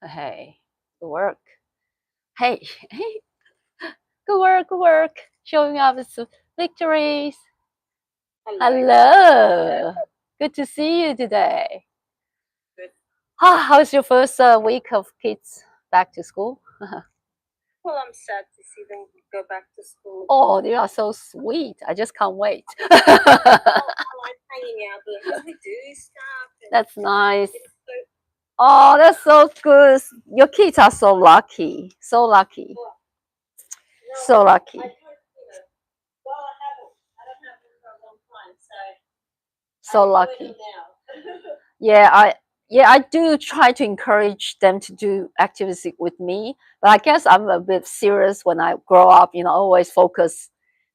Hey, good work. Hey, hey, good work, good work. Showing up with some victories. Hello. Good to see you today. Good. How's your first week of kids back to school? Well, I'm sad to see them go back to school. Oh, they are so sweet. I just can't wait. I like hanging out with them because we do stuff. That's nice. So, Oh, that's so good. Your kids are so lucky. So lucky. well, no, So lucky. I don't, well, I don't have them for a long time, So I'm lucky. enjoying them now. Yeah, I do try to encourage them to do activity with me, but I guess I'm a bit serious when I grow up, always focus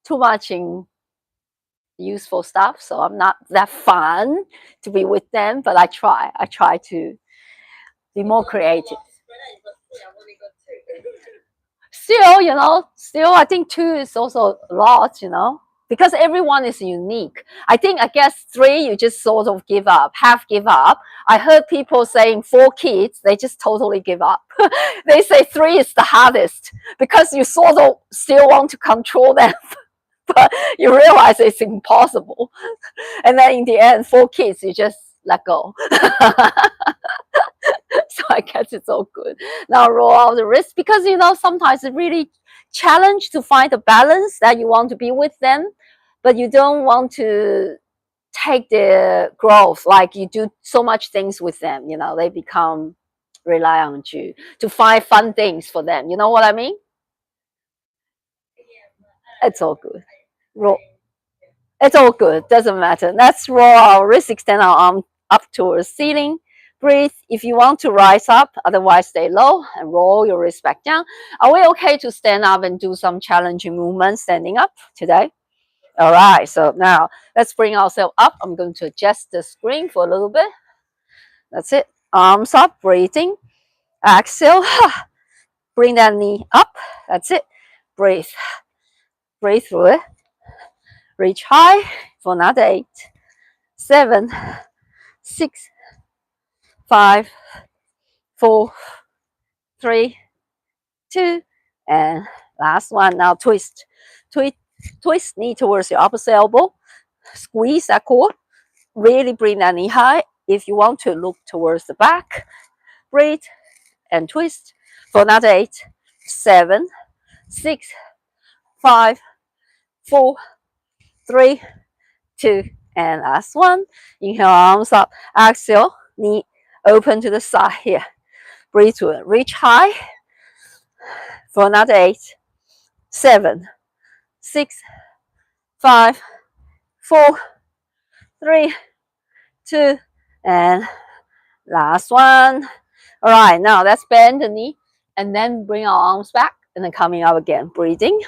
too much in useful stuff. So I'm not that fun to be with them, but I try to be more creative. Still, I think two is also a lot, because everyone is unique. I guess three, you just sort of half give up. I heard people saying 4 kids, they just totally give up. They say 3 is the hardest because you sort of still want to control them, but you realize it's impossible. And then in the end, 4 kids, you just let go. So I guess it's all good. Now roll out the wrist because sometimes it's really challenge to find the balance that you want to be with them, but you don't want to take the growth like you do so much things with them. They become rely on you to find fun things for them. You know what I mean? It's all good. Roll. It's all good. Doesn't matter. Let's roll our wrist, extend our arm up towards ceiling. Breathe if you want to rise up, otherwise stay low and roll your wrist back down. Are we okay to stand up and do some challenging movements standing up today? All right, so now let's bring ourselves up. I'm going to adjust the screen for a little bit. That's it. Arms up, breathing. Exhale. Bring that knee up. That's it. Breathe. Breathe through it. Reach high for another 8, 7, 6, 5, 4, 3, 2, and last one. Now twist. Twist knee towards your opposite elbow. Squeeze that core. Really bring that knee high. If you want to look towards the back, breathe and twist for another 8, 7, 6, 5, 4, 3, 2, and last one. Inhale, arms up. Exhale, knee open to the side here. Breathe to it. Reach high for another 8, 7, 6, 5, 4, 3, 2, and last one. All right, now let's bend the knee and then bring our arms back and then coming up again. Breathing.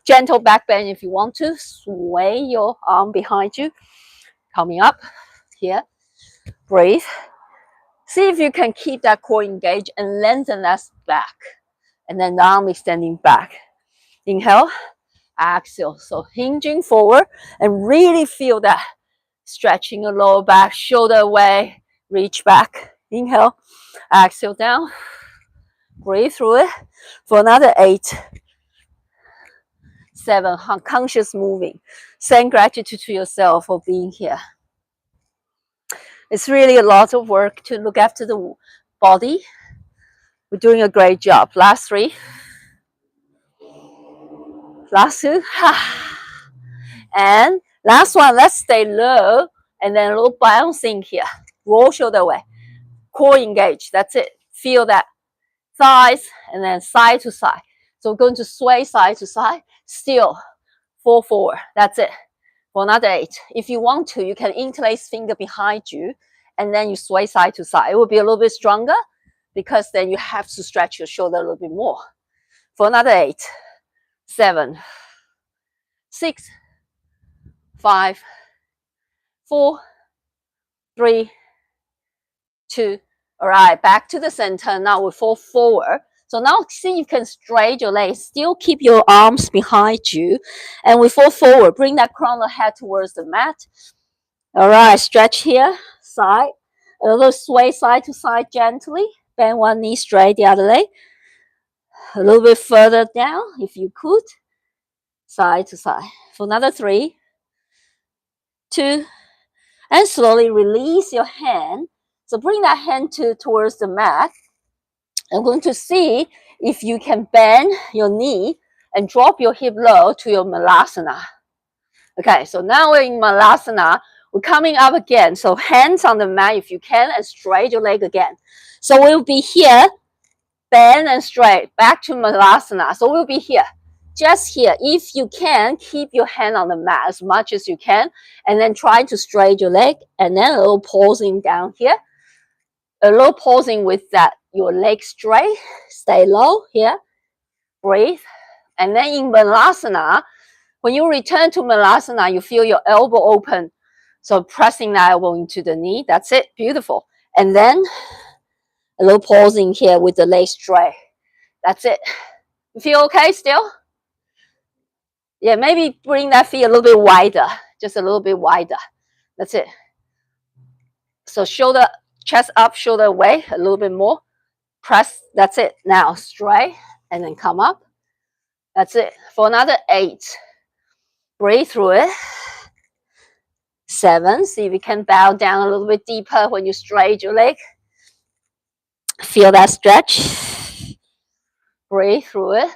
Gentle back bend if you want to. Sway your arm behind you. Coming up here. Breathe. See if you can keep that core engaged and lengthen that back. And then the arm extending back. Inhale. Exhale. So hinging forward and really feel that stretching your lower back, shoulder away, reach back. Inhale. Exhale down. Breathe through it for another 8, 7. Conscious moving. Send gratitude to yourself for being here. It's really a lot of work to look after the body. We're doing a great job. Last 3. Last 2. And last one, let's stay low and then a little bouncing here. Roll shoulder away. Core engaged. That's it. Feel that. Thighs and then side to side. So we're going to sway side to side. Still. Fall forward. That's it. For another 8. If you want to, you can interlace finger behind you and then you sway side to side. It will be a little bit stronger because then you have to stretch your shoulder a little bit more. For another 8, 7, 6, 5, 4, 3, 2. All right, back to the center. Now we fall forward. So now see if you can straight your legs. Still keep your arms behind you. And we fall forward. Bring that crown of head towards the mat. All right, stretch here, side. A little sway side to side gently. Bend one knee straight, the other leg. A little bit further down, if you could. Side to side. For another 3, 2, and slowly release your hand. So bring that hand towards the mat. I'm going to see if you can bend your knee and drop your hip low to your Malasana. Okay, so now we're in Malasana. We're coming up again. So hands on the mat if you can, and straight your leg again. So we'll be here, bend and straight, back to Malasana. So we'll be here, just here. If you can, keep your hand on the mat as much as you can, and then try to straight your leg, and then a little pausing down here. A little pausing with that, your leg straight, stay low here, breathe. And then in Malasana, when you return to Malasana, you feel your elbow open. So pressing that elbow into the knee, that's it, beautiful. And then a little pausing here with the leg straight. That's it. You feel okay still? Yeah, maybe bring that feet a little bit wider, just a little bit wider. That's it. So shoulder, chest up, shoulder away, a little bit more. Press, that's it. Now straight, and then come up. That's it. For another 8. Breathe through it. 7. See if you can bow down a little bit deeper when you straight your leg. Feel that stretch. Breathe through it.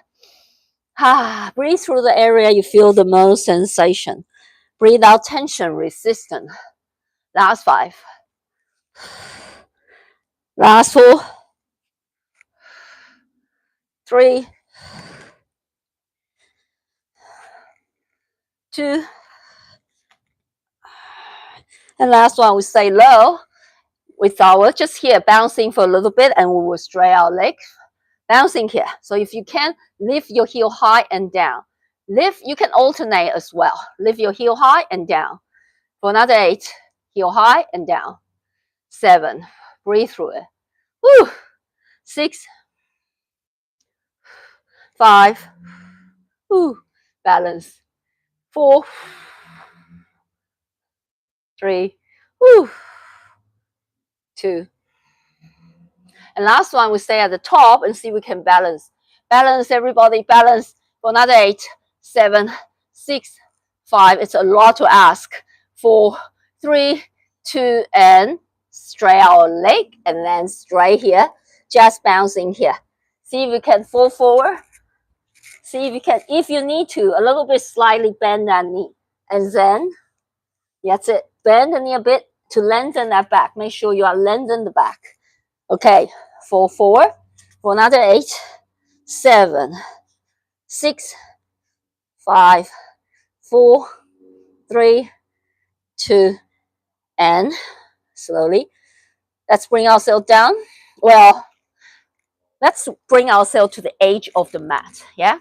Breathe through the area you feel the most sensation. Breathe out tension, resistance. Last 5. Last 4. 3. 2. And last one, we stay low with our just here bouncing for a little bit, and we will straight our legs. Bouncing here. So if you can, lift your heel high and down. Lift, you can alternate as well. Lift your heel high and down. For another 8, heel high and down. 7, breathe through it. Woo. 6, 5, woo, balance. 4, 3, woo, 2. And last one, we stay at the top and see if we can balance. Balance, everybody, balance. For another 8, 7, 6, 5. It's a lot to ask. 4, 3, 2, and straight our leg, and then straight here. Just bouncing here. See if you can fall forward. See if you can, if you need to, a little bit slightly bend that knee. And then, that's it. Bend the knee a bit to lengthen that back. Make sure you are lengthening the back. Okay, fall forward for another 8, 7, 6, 5, 4, 3, 2, and slowly. Let's bring ourselves down. Well, let's bring ourselves to the edge of the mat. Yeah,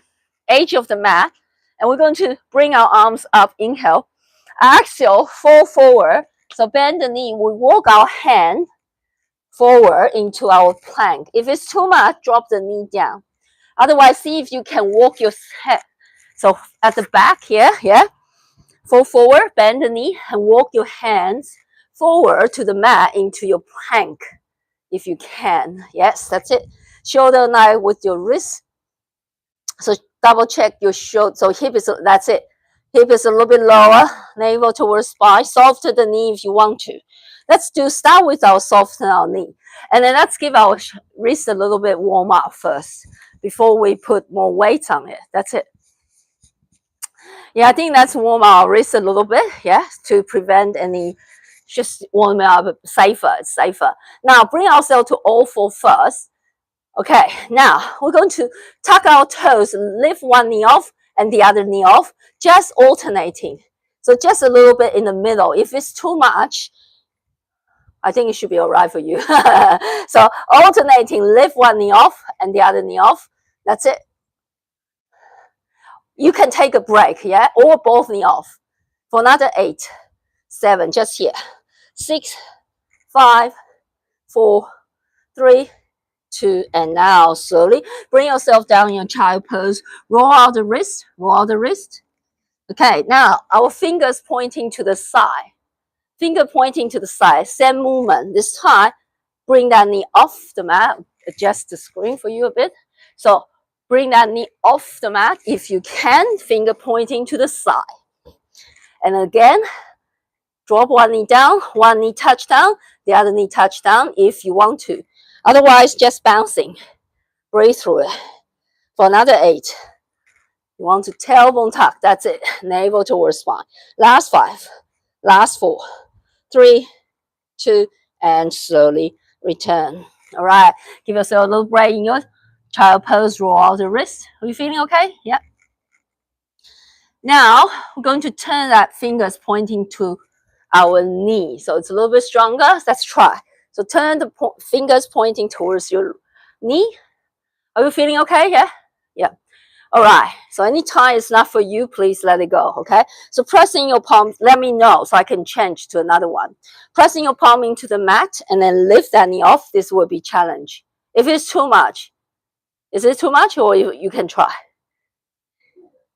edge of the mat. And we're going to bring our arms up, inhale. Exhale, fall forward. So bend the knee. We walk our hand forward into our plank. If it's too much, drop the knee down. Otherwise, see if you can walk your head. So at the back here, yeah, fall forward, bend the knee, and walk your hands forward to the mat into your plank, if you can. Yes, that's it. Shoulder line with your wrist. So double check your shoulder. So hip is, that's it. Hip is a little bit lower, navel towards spine. Soften the knee if you want to. Let's start with our soften our knee. And then let's give our wrist a little bit warm up first before we put more weight on it. That's it. Yeah, I think let's warm our wrist a little bit, yeah, to prevent any, just warm it up, safer, it's safer. Now bring ourselves to all four first. Okay, now we're going to tuck our toes, lift one knee off and the other knee off, just alternating. So just a little bit in the middle. If it's too much, I think it should be all right for you. So alternating, lift one knee off and the other knee off. That's it. You can take a break, yeah, or both knee off. For another 8, 7, just here. 6, 5, 4, 3, 2, and now slowly bring yourself down in your child pose. Roll out the wrist, roll out the wrist. Okay, now our fingers pointing to the side. Finger pointing to the side, same movement. This time, bring that knee off the mat, adjust the screen for you a bit. So bring that knee off the mat if you can, finger pointing to the side. And again, drop one knee down, one knee touch down, the other knee touch down if you want to. Otherwise, just bouncing. Breathe through it. For another 8. You want to tailbone tuck. That's it. Navel towards spine. Last 5. Last 4. 3, 2, and slowly return. All right. Give yourself a little break in your child pose. Roll out the wrist. Are you feeling okay? Yeah. Now, we're going to turn that fingers pointing to our knee. So it's a little bit stronger. Let's try. So turn the fingers pointing towards your knee. Are you feeling okay? Yeah? Yeah. All right. So anytime it's not for you, please let it go. Okay. So pressing your palm, let me know so I can change to another one. Pressing your palm into the mat and then lift that knee off. This will be challenge. If it's too much, is it too much or you can try?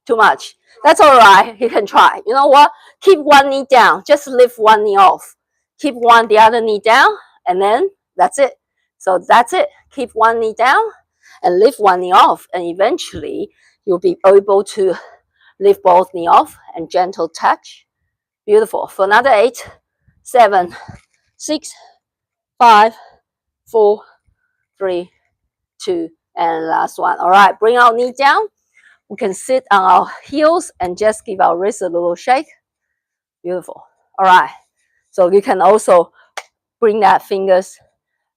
Too much. That's all right. You can try. You know what? Keep one knee down. Just lift one knee off. Keep the other knee down, and then that's it. So that's it. Keep one knee down and lift one knee off, and eventually you'll be able to lift both knee off and gentle touch. Beautiful. For another 8, 7, 6, 5, 4, 3, 2, and last one. All right. Bring our knee down. We can sit on our heels and just give our wrist a little shake. Beautiful. All right. So you can also bring that fingers,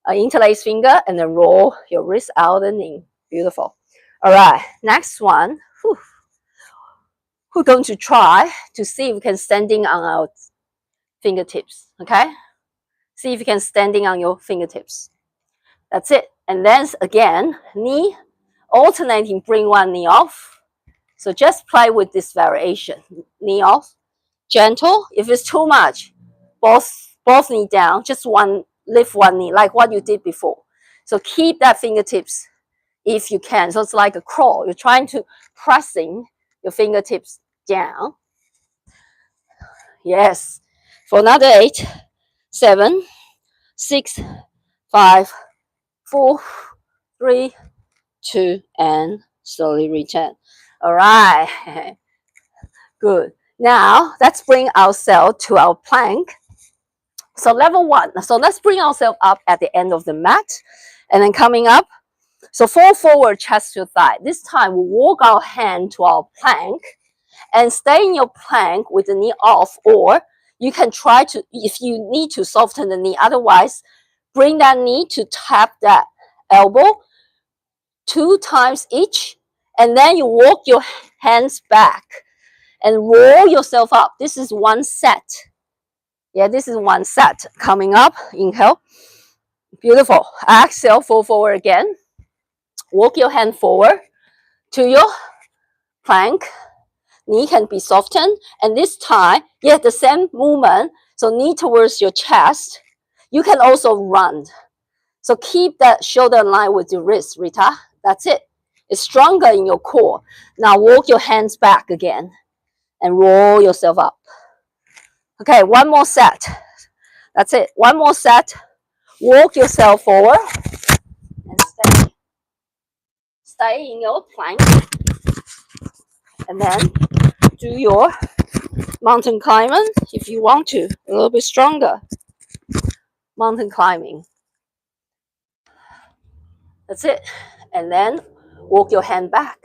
interlace finger, and then roll your wrist out and in. Beautiful. All right. Next one. We're going to try to see if we can standing on our fingertips. Okay. See if you can standing on your fingertips. That's it. And then again, knee alternating. Bring one knee off. So just play with this variation. Knee off, gentle. If it's too much, both knee down. Just lift one knee, like what you did before. So keep that fingertips if you can. So it's like a crawl. You're trying to pressing your fingertips down. Yes. For another 8, 7, 6, 5, 4, 3, 2, and slowly return. All right. Good. Now, let's bring ourselves to our plank. So level 1. So let's bring ourselves up at the end of the mat. And then coming up. So fall forward, chest to thigh. This time, we walk our hand to our plank. And stay in your plank with the knee off. Or you can try to, if you need to, soften the knee. Otherwise, bring that knee to tap that elbow 2 times each. And then you walk your hands back. And roll yourself up. This is one set. Yeah, this is one set. Coming up, inhale. Beautiful. Exhale, fall forward again. Walk your hand forward to your plank. Knee can be softened. And this time, yeah, the same movement. So knee towards your chest. You can also run. So keep that shoulder in line with your wrist, Rita. That's it. It's stronger in your core. Now walk your hands back again. And roll yourself up. Okay, one more set. That's it. One more set. Walk yourself forward and stay in your plank. And then do your mountain climbing if you want to. A little bit stronger. Mountain climbing. That's it. And then walk your hand back.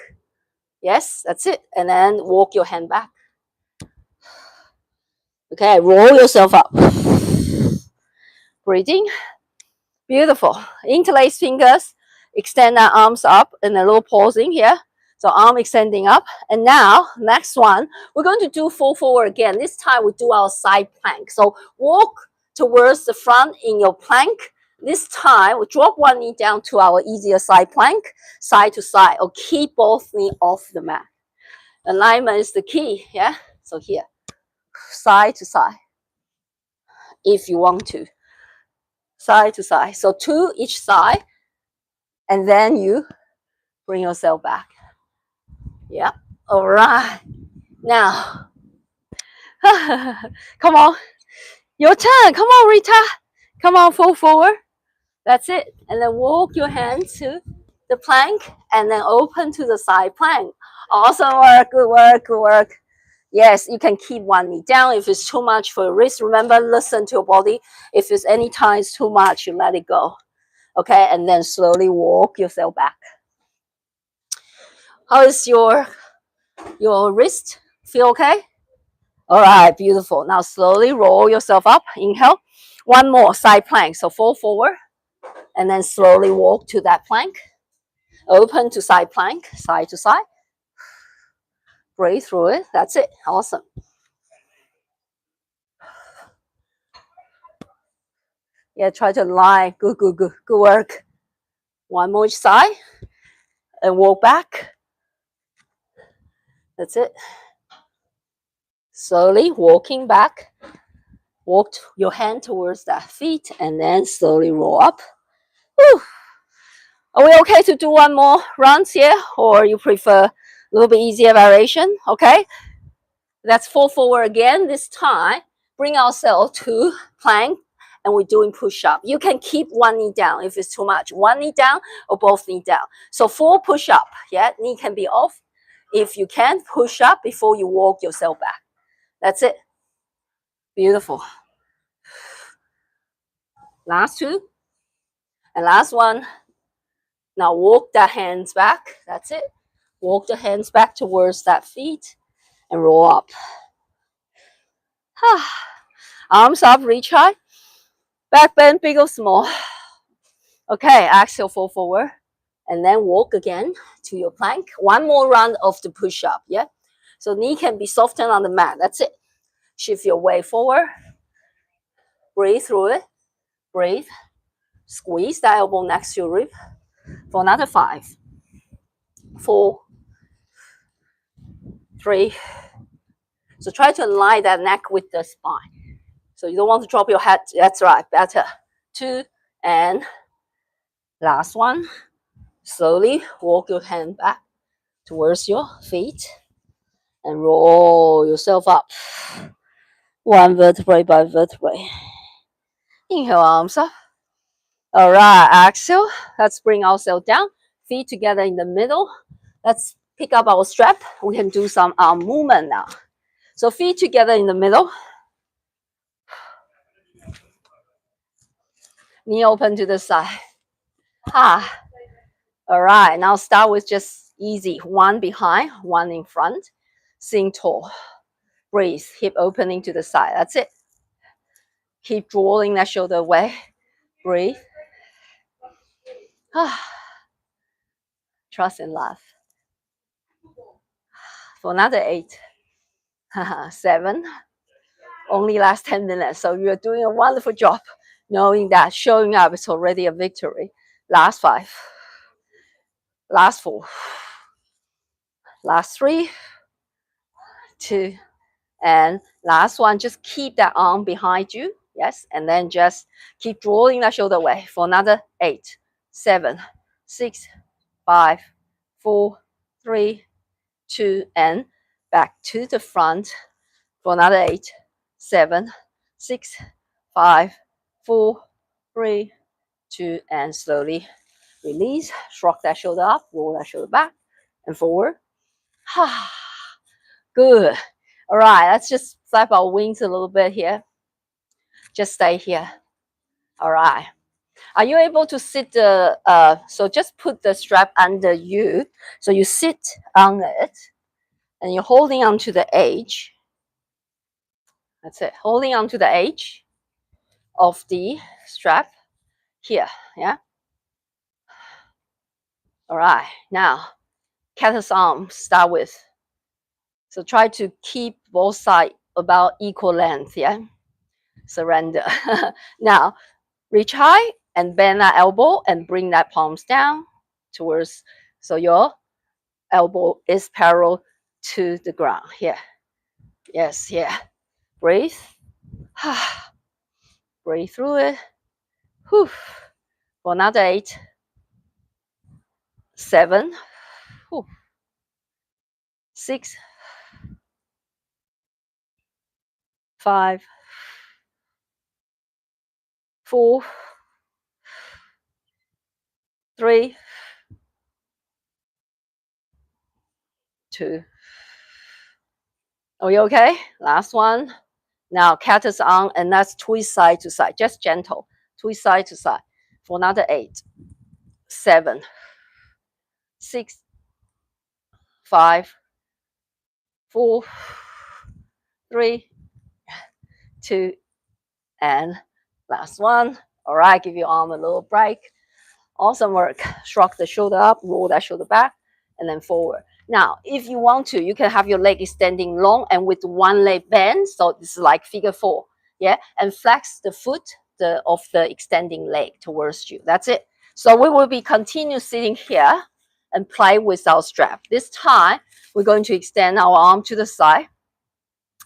Yes, that's it. And then walk your hand back. Okay, roll yourself up. Breathing. Beautiful. Interlace fingers. Extend our arms up and a little pausing here. So arm extending up. And now, next one, we're going to do fall forward again. This time we do our side plank. So walk towards the front in your plank. This time, we drop one knee down to our easier side plank, side to side, or keep both knees off the mat. Alignment is the key, yeah? So here, side to side, if you want to. Side to side. So 2 each side, and then you bring yourself back. Yeah. All right. Now, come on. Your turn. Come on, Rita. Come on, fall forward. That's it. And then walk your hand to the plank and then open to the side plank. Awesome work, good work, good work. Yes, you can keep one knee down if it's too much for your wrist. Remember, listen to your body. If it's any time it's too much, you let it go. Okay, and then slowly walk yourself back. How is your wrist? Feel okay? All right, beautiful. Now slowly roll yourself up. Inhale. One more side plank. So fall forward and then slowly walk to that plank. Open to side plank, side to side. Breathe through it. That's it. Awesome. Yeah, try to lie. Good, good, good. Good work. One more each side and walk back. That's it. Slowly walking back. Walk your hand towards that feet and then slowly roll up. Whew. Are we okay to do one more round here, or you prefer a little bit easier variation? Okay, let's fall forward again. This time, bring ourselves to plank, and we're doing push-up. You can keep one knee down if it's too much. One knee down or both knee down. So 4 push-up. Yeah, knee can be off. If you can, push up before you walk yourself back. That's it. Beautiful. Last 2 and last one. Now walk the hands back. That's it. Walk the hands back towards that feet and roll up. Arms up, reach high. Back bend, big or small. Okay, exhale, fall forward. And then walk again to your plank. One more round of the push-up, yeah? So knee can be softened on the mat. That's it. Shift your weight forward. Breathe through it. Breathe. Squeeze the elbow next to your rib for another 5, 4, 3. So try to align that neck with the spine. So you don't want to drop your head. That's right. Better. 2 and last one. Slowly walk your hand back towards your feet and roll yourself up. One vertebrae by vertebrae. Inhale, arms up. All right, exhale. Let's bring ourselves down. Feet together in the middle. Let's pick up our strap. We can do some arm movement now. So feet together in the middle. Knee open to the side. Ah. All right, now start with just easy. One behind, one in front. Sing tall. Breathe. Hip opening to the side. That's it. Keep drawing that shoulder away. Breathe. Trust and love. For another 8. 7. Only last 10 minutes. So you're doing a wonderful job. Knowing that showing up is already a victory. Last 5. Last 4. Last 3. 2. And last one, just keep that arm behind you. Yes. And then just keep drawing that shoulder away for another 8, 7, 6, 5, 4, 3, 2, and back to the front for another 8, 7, 6, 5, 4, 3, 2, and slowly release. Shrug that shoulder up, roll that shoulder back and forward. Good. All right, let's just flap our wings a little bit here. Just stay here. All right. Are you able to sit so just put the strap under you. So you sit on it and you're holding onto the edge. That's it. Holding onto the edge of the strap here. Yeah. All right. Now, cactus arm start with. So try to keep both sides about equal length. Yeah. Surrender. Now, reach high and bend that elbow and bring that palms down towards, so your elbow is parallel to the ground. Here. Yes, here. Breathe. Breathe through it. Whew. For another 8, 7, whew, 6, 5, 4, 3, 2. Are you okay? Last one. Now cactus on, and that's twist side to side, just gentle. Twist side to side for another 8, 7, 6, 5, 4, 3, 2, and last one. All right, give your arm a little break. Awesome work. Shrug the shoulder up, roll that shoulder back, and then forward. Now, if you want to, you can have your leg extending long and with one leg bent. So this is like figure 4. Yeah, and flex the foot of the extending leg towards you. That's it. So we will be continue sitting here and play with our strap. This time, we're going to extend our arm to the side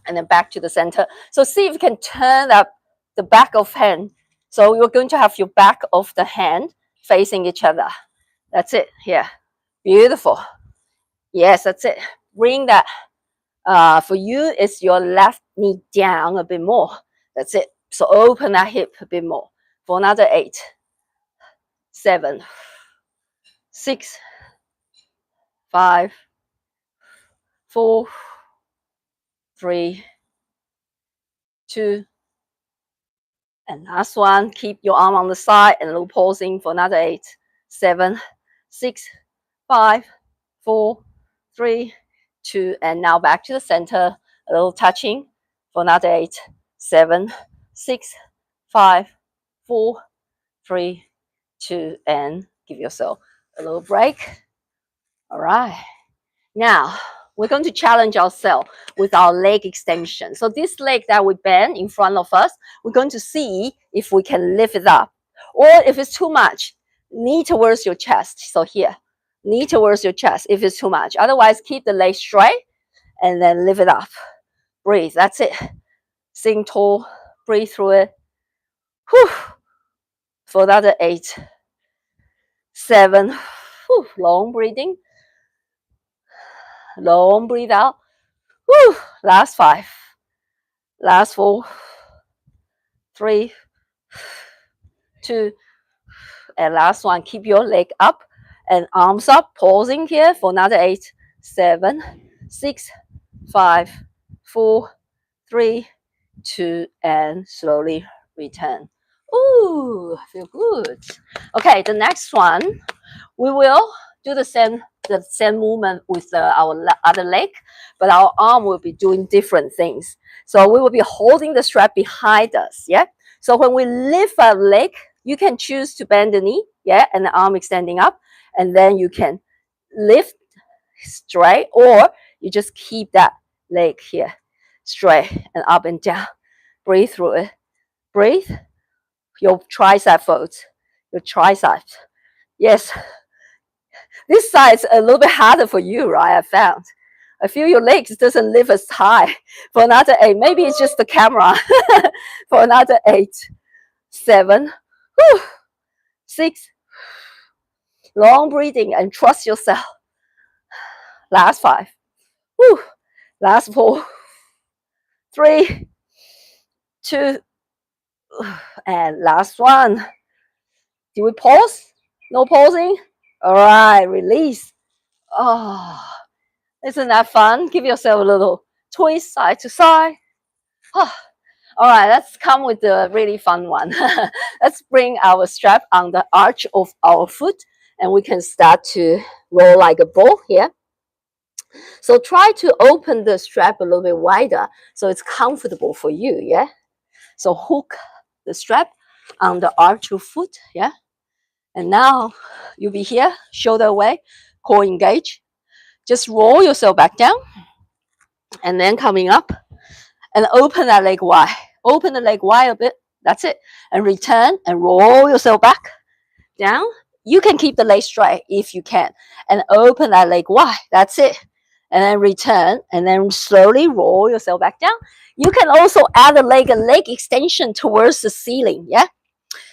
and then back to the center. So see if you can turn up the back of hand. So you're going to have your back of the hand facing each other. That's it. Here. Beautiful. Yes, that's it. Bring that. For you, it's your left knee down a bit more. That's it. So open that hip a bit more. For another 8, 7, 6, 5, 4, 3, 2, and last one. Keep your arm on the side and a little pausing for another 8, 7, 6, 5, 4, 3, 2, and now back to the center. A little touching for another 8, 7, 6, 5, 4, 3, 2, and give yourself a little break. All right. Now we're going to challenge ourselves with our leg extension. So this leg that we bend in front of us, we're going to see if we can lift it up. Or if it's too much, knee towards your chest. So here, knee towards your chest if it's too much. Otherwise, keep the leg straight and then lift it up. Breathe. That's it. Sing tall. Breathe through it. Whew. For another 8, 7. Whew. Long breathing. Long breathe out. Whew. Last 5. Last 4. 3, 2, and last one. Keep your leg up and arms up. Pausing here for another 8, 7, 6, 5, 4, 3, 2, and slowly return. Ooh, feel good. Okay, the next one, we will do the same movement with our other leg, but our arm will be doing different things. So we will be holding the strap behind us. Yeah. So when we lift our leg, you can choose to bend the knee. Yeah, and the arm extending up, and then you can lift straight, or you just keep that leg here straight and up and down. Breathe through it. Breathe. Your tricep folds. Your triceps. Yes. This side is a little bit harder for you, right? I found. I feel your legs doesn't lift as high. For another 8, maybe it's just the camera. For another 8, 7, 6. Long breathing and trust yourself. Last 5. Last 4, 3, 2, and last one. Do we pause? No pausing? All right, release. Oh, isn't that fun? Give yourself a little twist side to side. Oh. All right, let's come with the really fun one. Let's bring our strap on the arch of our foot, and we can start to roll like a ball here. So try to open the strap a little bit wider so it's comfortable for you, yeah? So hook the strap on the arch of foot, yeah? And now you'll be here, shoulder away, core engage. Just roll yourself back down, and then coming up, and open that leg wide. Open the leg wide a bit. That's it. And return and roll yourself back down. You can keep the leg straight if you can. And open that leg wide. That's it. And then return and then slowly roll yourself back down. You can also add a leg extension towards the ceiling. Yeah.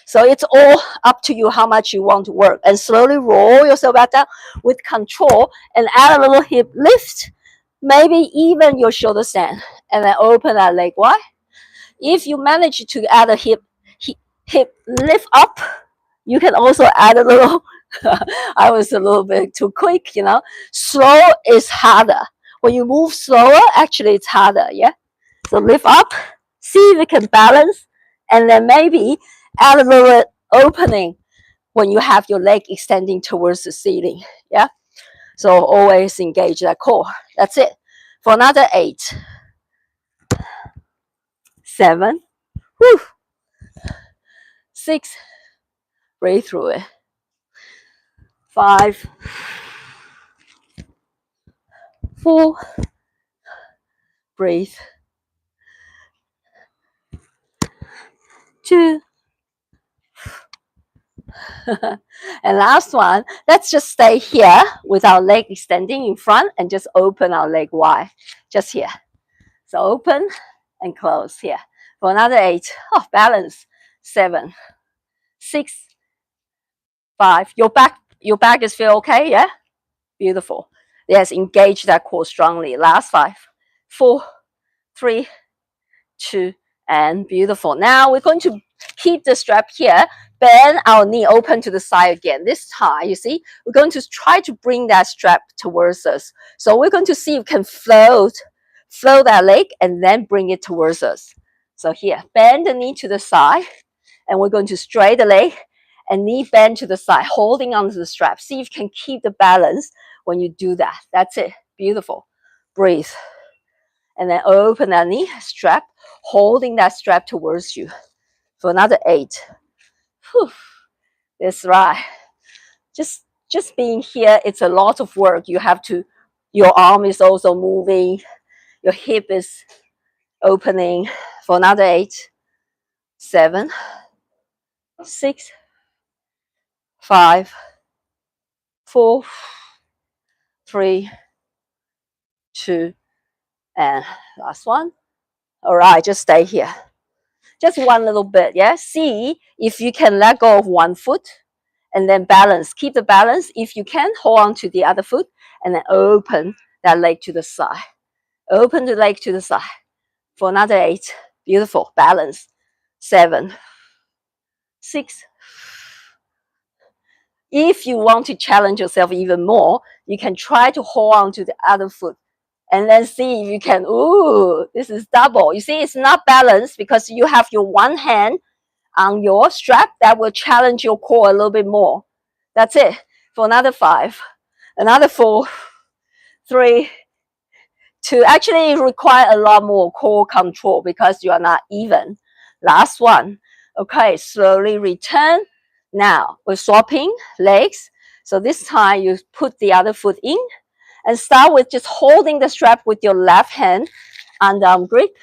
So it's all up to you how much you want to work. And slowly roll yourself back down with control and add a little hip lift. Maybe even your shoulder stand. And then open that leg wide. If you manage to add a hip lift up, you can also add a little I was a little bit too quick, you know. Slow is harder. When you move slower, actually it's harder, yeah? So lift up, see if you can balance, and then maybe add a little opening when you have your leg extending towards the ceiling, yeah? So always engage that core. That's it. For another 8, 7, whew, 6, breathe through it. 5, 4, breathe. 2, and last one, let's just stay here with our leg extending in front and just open our leg wide. Just here. So open and close here. For another 8. Oh, balance. 7, 6, 5. Your back is feel okay, yeah? Beautiful. Yes, engage that core strongly. Last 5, 4, 3, 2, and beautiful. Now we're going to keep the strap here, bend our knee open to the side again. This time, you see, we're going to try to bring that strap towards us. So we're going to see if we can float that leg and then bring it towards us. So here, bend the knee to the side, and we're going to straight the leg and knee bend to the side, holding onto the strap. See if you can keep the balance when you do that. That's it. Beautiful. Breathe. And then open that knee, strap, holding that strap towards you. For another 8. Whew. That's right. Just being here, it's a lot of work. You have to, your arm is also moving, your hip is opening. For another 8, 7, 6, 5, 4, 3, 2, and last one. All right, just stay here. Just one little bit, yeah? See if you can let go of one foot and then balance. Keep the balance. If you can, hold on to the other foot and then open that leg to the side. Open the leg to the side. For another 8. Beautiful. Balance. 7, 6. If you want to challenge yourself even more, you can try to hold on to the other foot and then see if you can. Ooh, this is double. You see, it's not balanced because you have your one hand on your strap. That will challenge your core a little bit more. That's it. For another 5, another 4, 3, 2. Actually, it require a lot more core control because you are not even. Last one. Okay, slowly return. Now we're swapping legs. So this time you put the other foot in and start with just holding the strap with your left hand underarm grip.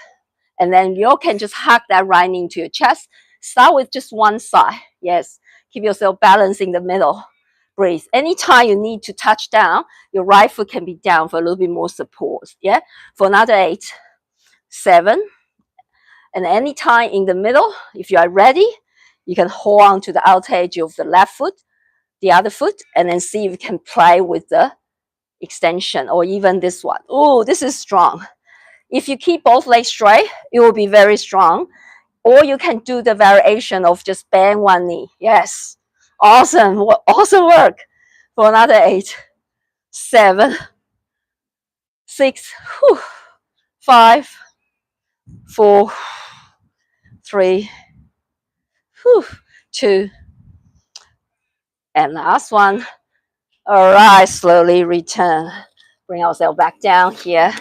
And then you can just hug that right into your chest. Start with just one side. Yes. Keep yourself balanced in the middle. Breathe. Anytime you need to touch down, your right foot can be down for a little bit more support. Yeah. For another 8, 7. And anytime in the middle, if you are ready, you can hold on to the outer edge of the left foot, the other foot, and then see if you can play with the extension or even this one. Oh, this is strong. If you keep both legs straight, it will be very strong. Or you can do the variation of just bend one knee. Yes. Awesome. Awesome work. For another 8, 7, 6, 5, 4, 3, 2, and last one. All right, slowly return. Bring ourselves back down here.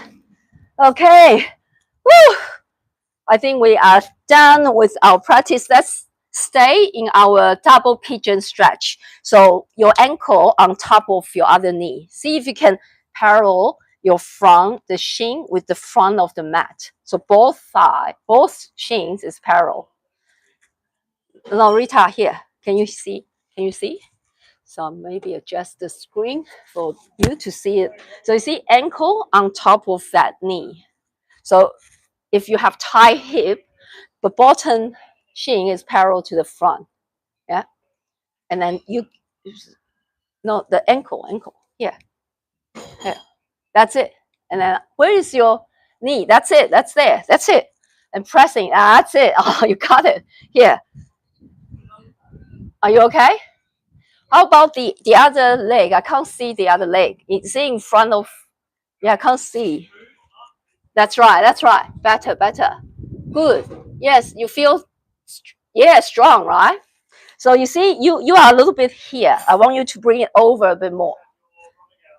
Okay. Woo. I think we are done with our practice. Let's stay in our double pigeon stretch. So your ankle on top of your other knee. See if you can parallel your front, the shin with the front of the mat. So both shins is parallel. No, Rita, here. Can you see? Can you see? So maybe adjust the screen for you to see it. So you see ankle on top of that knee. So if you have tight hip, the bottom shin is parallel to the front. Yeah. And then no, the ankle. Yeah. Yeah. That's it. And then where is your knee? That's it. That's there. That's it. And pressing. That's it. Oh, you got it. Here. Are you okay? How about the other leg? I can't see the other leg. It's in front of. Yeah, I can't see. That's right. That's right. Better, better. Good. Yes, you feel. Yeah, strong, right? So you see, you are a little bit here. I want you to bring it over a bit more.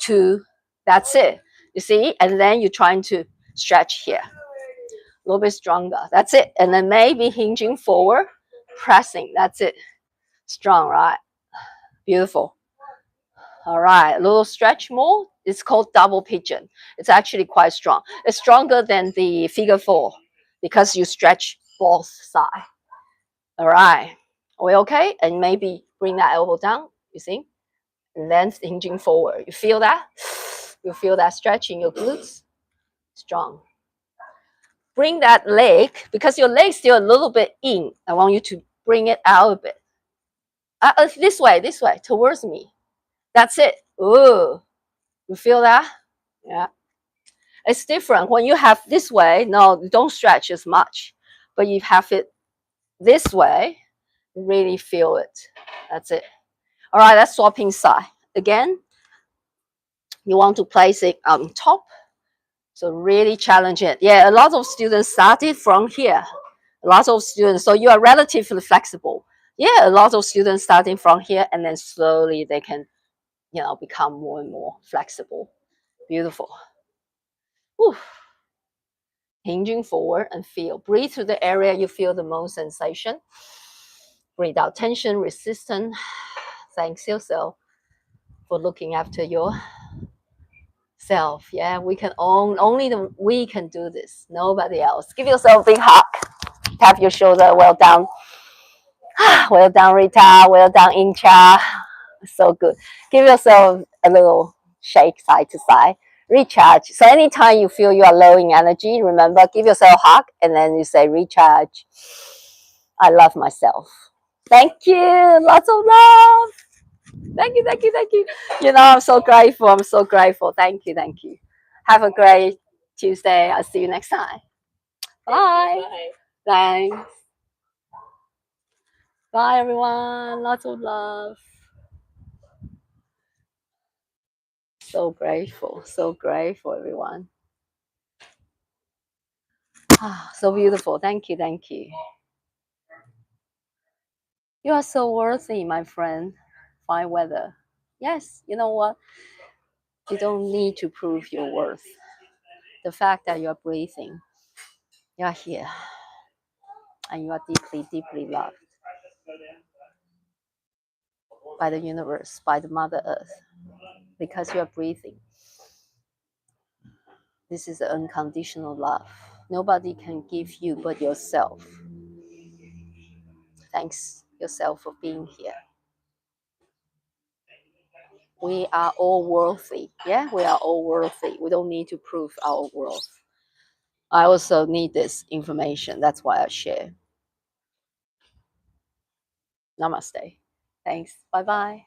To. That's it. You see, and then you're trying to stretch here. A little bit stronger. That's it. And then maybe hinging forward, pressing. That's it. Strong, right? Beautiful. All right, a little stretch more. It's called double pigeon. It's actually quite strong. It's stronger than the figure four because you stretch both sides. All right, are we okay? And maybe bring that elbow down, you see? And then hinging forward. You feel that? You feel that stretch in your glutes? Strong. Bring that leg, because your leg's still a little bit in. I want you to bring it out a bit. This way, towards me. That's it. Ooh, you feel that? Yeah. It's different when you have this way. No, you don't stretch as much, but you have it this way. You really feel it. That's it. All right, let's swap inside. Again, you want to place it on top. So really challenge it. Yeah, a lot of students started from here. A lot of students, so you are relatively flexible. Yeah, a lot of students starting from here and then slowly they can, become more and more flexible. Beautiful. Whew. Hinging forward and feel. Breathe through the area you feel the most sensation. Breathe out tension, resistance. Thanks yourself for looking after your self. Yeah, we can we can do this. Nobody else. Give yourself a big hug. Tap your shoulder. Well done. Well done, Rita. Well done, Incha. So good. Give yourself a little shake side to side. Recharge. So anytime you feel you are low in energy, remember, give yourself a hug and then you say recharge. I love myself. Thank you. Lots of love. Thank you, thank you, thank you. I'm so grateful. I'm so grateful. Thank you, thank you. Have a great Tuesday. I'll see you next time. Bye. Thanks. Bye, everyone. Lots of love. So grateful, everyone. So beautiful. Thank you, thank you. You are so worthy, my friend. Fine weather. Yes, you know what? You don't need to prove your worth. The fact that you're breathing, you're here, and you are deeply, deeply loved by the universe, by the Mother Earth, because you are breathing. This is unconditional love. Nobody can give you but yourself. Thanks yourself for being here. We are all worthy. Yeah, we are all worthy. We don't need to prove our worth. I also need this information. That's why I share. Namaste. Thanks. Bye bye.